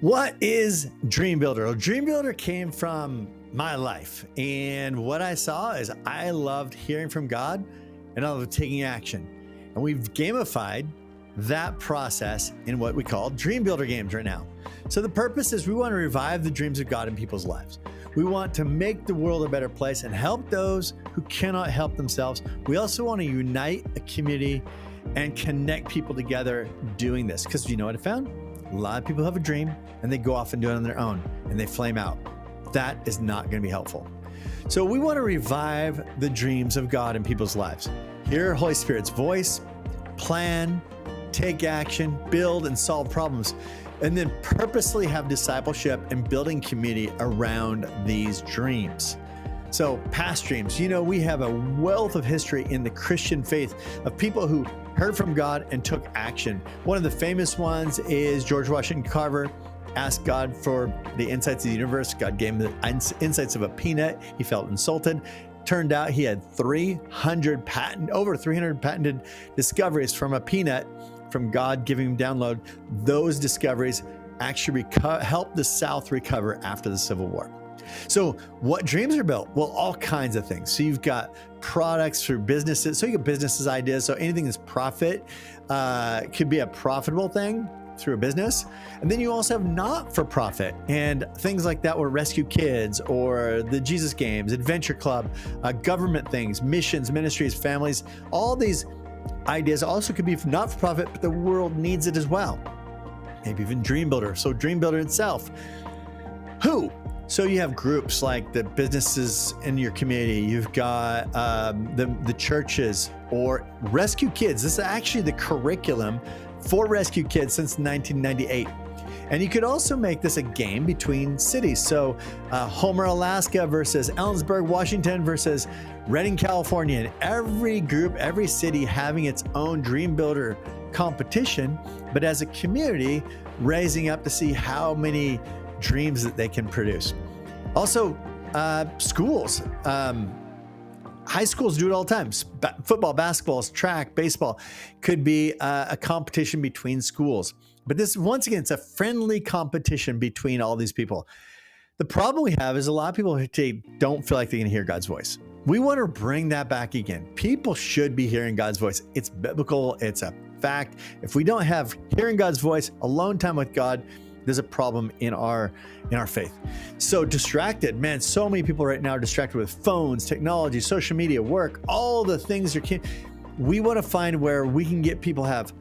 What is Dream Builder? Well, Dream Builder came from my life. And what I saw is I loved hearing from God and I loved taking action. And we've gamified that process in what we call Dream Builder games right now. So the purpose is we want to revive the dreams of God in people's lives. We want to make the world a better place and help those who cannot help themselves. We also want to unite a community and connect people together doing this. Because you know what I found? A lot of people have a dream and they go off and do it on their own and they flame out. That is not going to be helpful. So we want to revive the dreams of God in people's lives. Hear Holy Spirit's voice, plan, take action, build and solve problems, and then purposely have discipleship and building community around these dreams. So past dreams, we have a wealth of history in the Christian faith of people who heard from God and took action. One of the famous ones is George Washington Carver asked God for the insights of the universe. God gave him the insights of a peanut. He felt insulted. Turned out he had over 300 patented discoveries from a peanut from God giving him download. Those discoveries actually helped the South recover after the Civil War. So what dreams are built? Well, all kinds of things. So you've got products through businesses. So you get businesses ideas. So anything that's profit could be a profitable thing through a business. And then you also have not-for-profit and things like that were Rescue Kids or the Jesus Games, Adventure Club, government things, missions, ministries, families. All these ideas also could be not-for-profit, but the world needs it as well. Maybe even Dream Builder. So Dream Builder itself. Who? So you have groups like the businesses in your community. You've got the churches or Rescue Kids. This is actually the curriculum for Rescue Kids since 1998. And you could also make this a game between cities. So Homer, Alaska versus Ellensburg, Washington versus Redding, California. And every group, every city having its own Dream Builder competition, but as a community, raising up to see how many dreams that they can produce. Also, schools. High schools do it all the time. Football, basketball, track, baseball could be a competition between schools. But this, once again, it's a friendly competition between all these people. The problem we have is a lot of people today don't feel like they can hear God's voice. We want to bring that back again. People should be hearing God's voice. It's biblical. It's a fact. If we don't have hearing God's voice, alone time with God, there's a problem in our faith. So distracted, man, so many people right now are distracted with phones, technology, social media, work, all the things. We want to find where we can get people have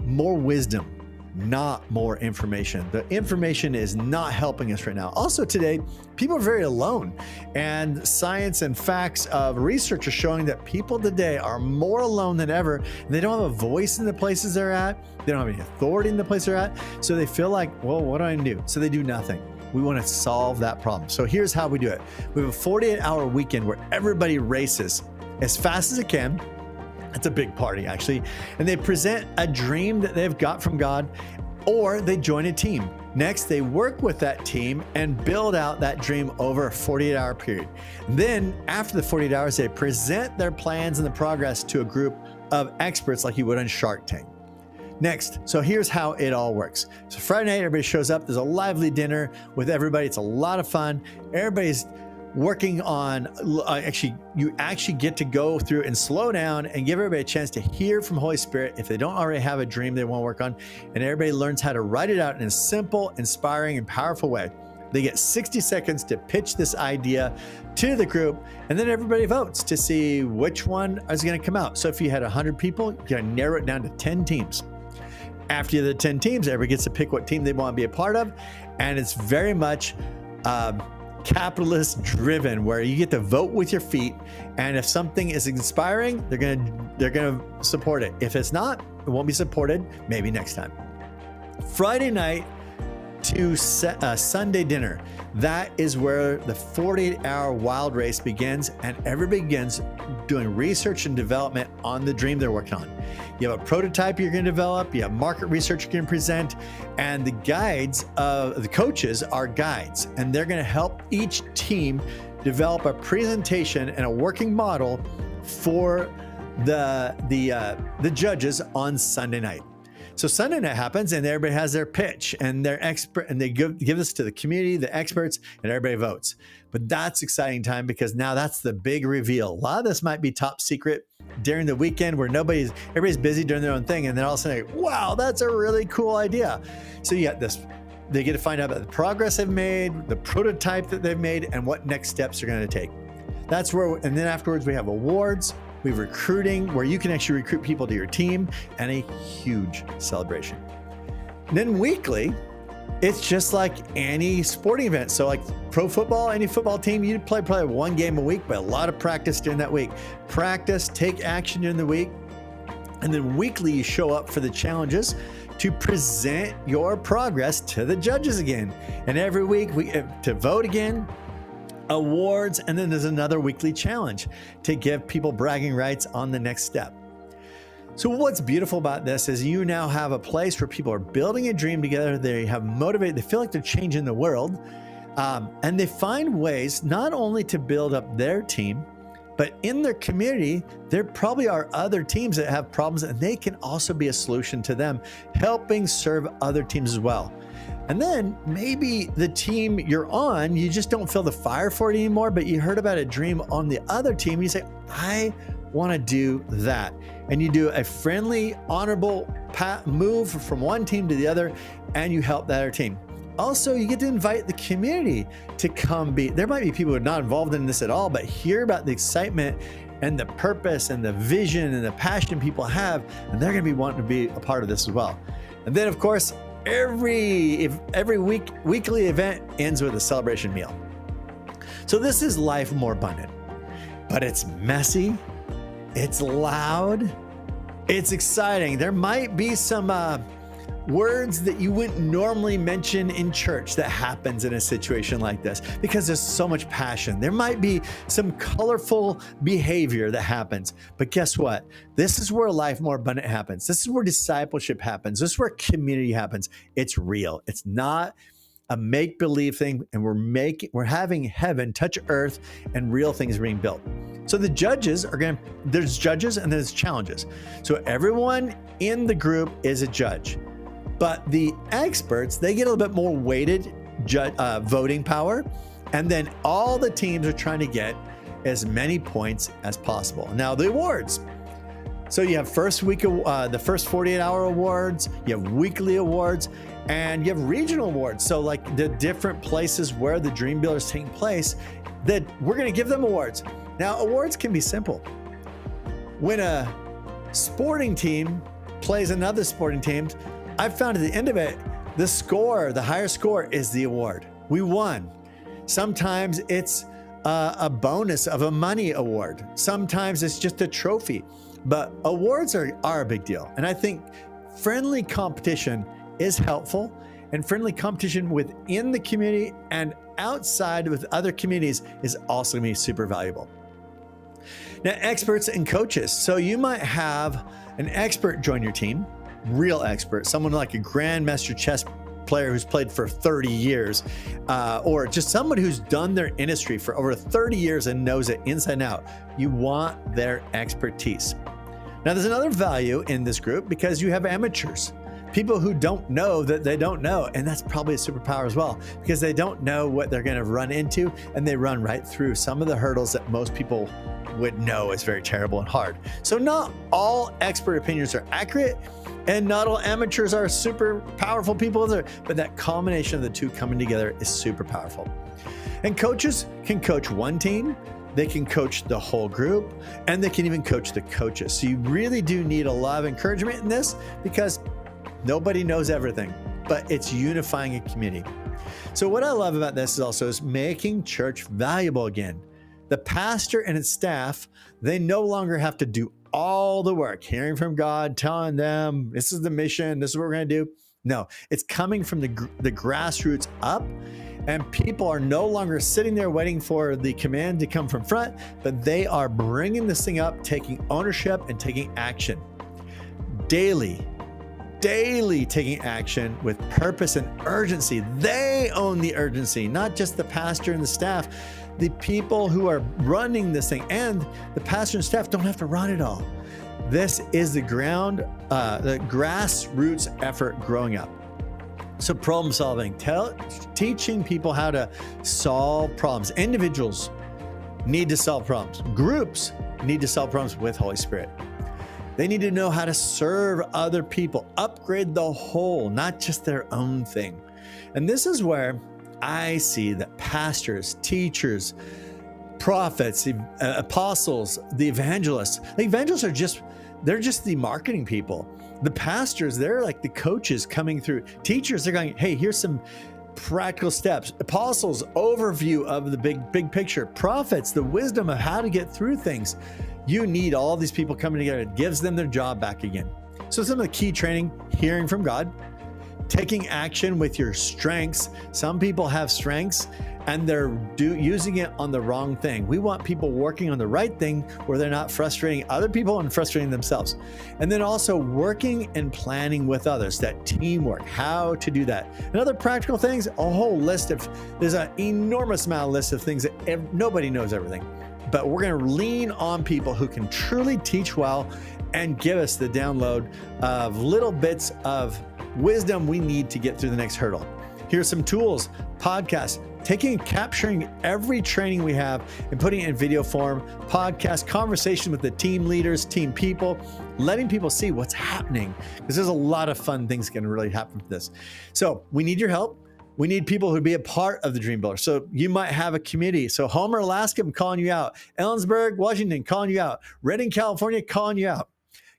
more wisdom, not more information. The information is not helping us right now. Also today, people are very alone, and science and facts of research are showing that people today are more alone than ever. They don't have a voice in the places they're at. They don't have any authority in the place they're at. So they feel like, well, what do I do? So they do nothing. We want to solve that problem. So here's how we do it. We have a 48-hour weekend where everybody races as fast as it can. It's a big party, actually. And they present a dream that they've got from God, or they join a team. Next, they work with that team and build out that dream over a 48-hour period. Then, after the 48 hours, they present their plans and the progress to a group of experts like you would on Shark Tank. Next, so here's how it all works. So Friday night, everybody shows up. There's a lively dinner with everybody. It's a lot of fun. Everybody's working on, you actually get to go through and slow down and give everybody a chance to hear from Holy Spirit if they don't already have a dream they want to work on. And everybody learns how to write it out in a simple, inspiring, and powerful way. They get 60 seconds to pitch this idea to the group, and then everybody votes to see which one is going to come out. So if you had 100 people, you got to narrow it down to 10 teams. After the 10 teams, everybody gets to pick what team they want to be a part of. And it's very much capitalist driven, where you get to vote with your feet. And if something is inspiring, they're gonna support it. If it's not, it won't be supported. Maybe next time. Friday night to Sunday dinner. That is where the 48-hour wild race begins, and everybody begins doing research and development on the dream they're working on. You have a prototype you're going to develop, you have market research you can present, and the coaches are guides, and they're going to help each team develop a presentation and a working model for the judges on Sunday night. So Sunday night happens and everybody has their pitch and their expert, and they give this to the community, the experts, and everybody votes. But that's exciting time because now that's the big reveal. A lot of this might be top secret during the weekend where everybody's busy doing their own thing. And then all of a sudden, wow, that's a really cool idea. So you got this, they get to find out about the progress they've made, the prototype that they've made, and what next steps they're going to take. That's where, and then afterwards we have awards, we have recruiting where you can actually recruit people to your team, and a huge celebration. And then weekly, it's just like any sporting event. So like pro football, any football team, you play probably one game a week, but a lot of practice during that week. Practice, take action during the week. And then weekly, you show up for the challenges to present your progress to the judges again. And every week to vote again, awards, and then there's another weekly challenge to give people bragging rights on the next step. So what's beautiful about this is you now have a place where people are building a dream together. They have motivated, they feel like they're changing the world. And they find ways not only to build up their team, but in their community, there probably are other teams that have problems, and they can also be a solution to them, helping serve other teams as well. And then maybe the team you're on, you just don't feel the fire for it anymore, but you heard about a dream on the other team. And you say, I want to do that. And you do a friendly, honorable move from one team to the other, and you help that other team. Also, you get to invite the community to come there might be people who are not involved in this at all, but hear about the excitement and the purpose and the vision and the passion people have, and they're going to be wanting to be a part of this as well. And then, of course, every weekly event ends with a celebration meal. So this is life more abundant, but it's messy, it's loud, it's exciting. There might be some words that you wouldn't normally mention in church that happens in a situation like this because there's so much passion. There might be some colorful behavior that happens, but guess what? This is where life more abundant happens. This is where discipleship happens. This is where community happens. It's real. It's not a make-believe thing, and we're having heaven touch earth and real things being built. So the judges there's judges and there's challenges. So everyone in the group is a judge. But the experts, they get a little bit more weighted voting power. And then all the teams are trying to get as many points as possible. Now the awards. So you have the first 48-hour awards, you have weekly awards, and you have regional awards. So like the different places where the Dream Builder is taking place, that we're going to give them awards. Now awards can be simple. When a sporting team plays another sporting team, I've found at the end of it, the higher score is the award. We won. Sometimes it's a bonus of a money award. Sometimes it's just a trophy, but awards are a big deal. And I think friendly competition is helpful, and friendly competition within the community and outside with other communities is also gonna be super valuable. Now, experts and coaches. So you might have an expert join your team, real expert, someone like a grandmaster chess player who's played for 30 years, or just someone who's done their industry for over 30 years and knows it inside and out. You want their expertise. Now, there's another value in this group because you have amateurs, people who don't know that they don't know, and that's probably a superpower as well because they don't know what they're going to run into, and they run right through some of the hurdles that most people would know is very terrible and hard. So not all expert opinions are accurate, and not all amateurs are super powerful people either, but that combination of the two coming together is super powerful. And coaches can coach one team, they can coach the whole group, and they can even coach the coaches. So you really do need a lot of encouragement in this because nobody knows everything, but it's unifying a community. So what I love about this is making church valuable again. The pastor and his staff, they no longer have to do all the work, hearing from God, telling them, this is the mission, this is what we're going to do. No, it's coming from the grassroots up, and people are no longer sitting there waiting for the command to come from front, but they are bringing this thing up, taking ownership and taking action. Daily taking action with purpose and urgency. They own the urgency, not just the pastor and the staff. The people who are running this thing and the pastor and staff don't have to run it all. This is the grassroots effort growing up. So problem solving, teaching people how to solve problems. Individuals need to solve problems. Groups need to solve problems with Holy Spirit. They need to know how to serve other people, upgrade the whole, not just their own thing. And this is where I see that pastors, teachers, prophets, apostles, the evangelists they're just the marketing people. The pastors, they're like the coaches coming through. Teachers, they're going, hey, here's some practical steps. Apostles, overview of the big picture. Prophets, the wisdom of how to get through things. You need all these people coming together. It gives them their job back again. So some of the key training, hearing from God, taking action with your strengths. Some people have strengths and they're using it on the wrong thing. We want people working on the right thing where they're not frustrating other people and frustrating themselves. And then also working and planning with others, that teamwork, how to do that. And other practical things, a whole list of, there's an enormous amount of list of things that nobody knows everything. But we're going to lean on people who can truly teach well and give us the download of little bits of wisdom we need to get through the next hurdle. Here's some tools, podcasts, capturing every training we have and putting it in video form, podcast, conversation with the team leaders, team people, letting people see what's happening, because there's a lot of fun things can really happen from this. So we need your help. We need people who be a part of the Dream Builder. So you might have a community. So Homer, Alaska, I'm calling you out. Ellensburg, Washington, calling you out. Redding, California, calling you out.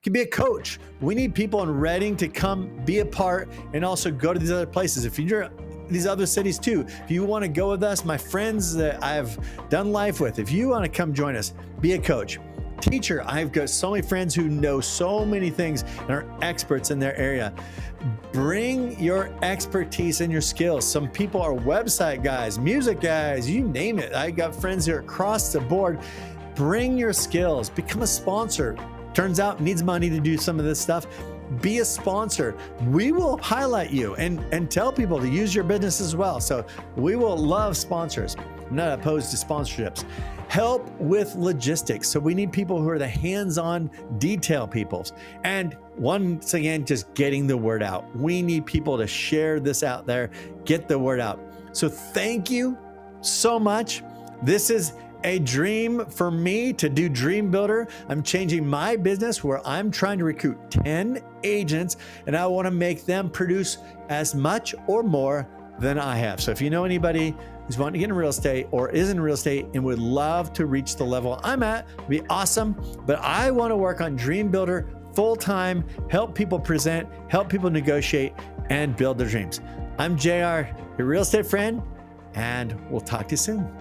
Can be a coach. We need people in Redding to come be a part and also go to these other places. If you're these other cities too, if you want to go with us, my friends that I've done life with, if you want to come join us, be a coach. Teacher, I've got so many friends who know so many things and are experts in their area. Bring your expertise and your skills. Some people are website guys, music guys, you name it. I got friends here across the board. Bring your skills, become a sponsor. Turns out needs money to do some of this stuff. Be a sponsor. We will highlight you and tell people to use your business as well. So we will love sponsors. I'm not opposed to sponsorships. Help with logistics. So we need people who are the hands-on detail people. And once again, just getting the word out. We need people to share this out there, get the word out. So thank you so much. This is a dream for me to do Dream Builder. I'm changing my business where I'm trying to recruit 10 agents and I want to make them produce as much or more than I have. So if you know anybody who's wanting to get in real estate or is in real estate and would love to reach the level I'm at, it'd be awesome. But I want to work on Dream Builder full time, help people present, help people negotiate and build their dreams. I'm JR, your real estate friend, and we'll talk to you soon.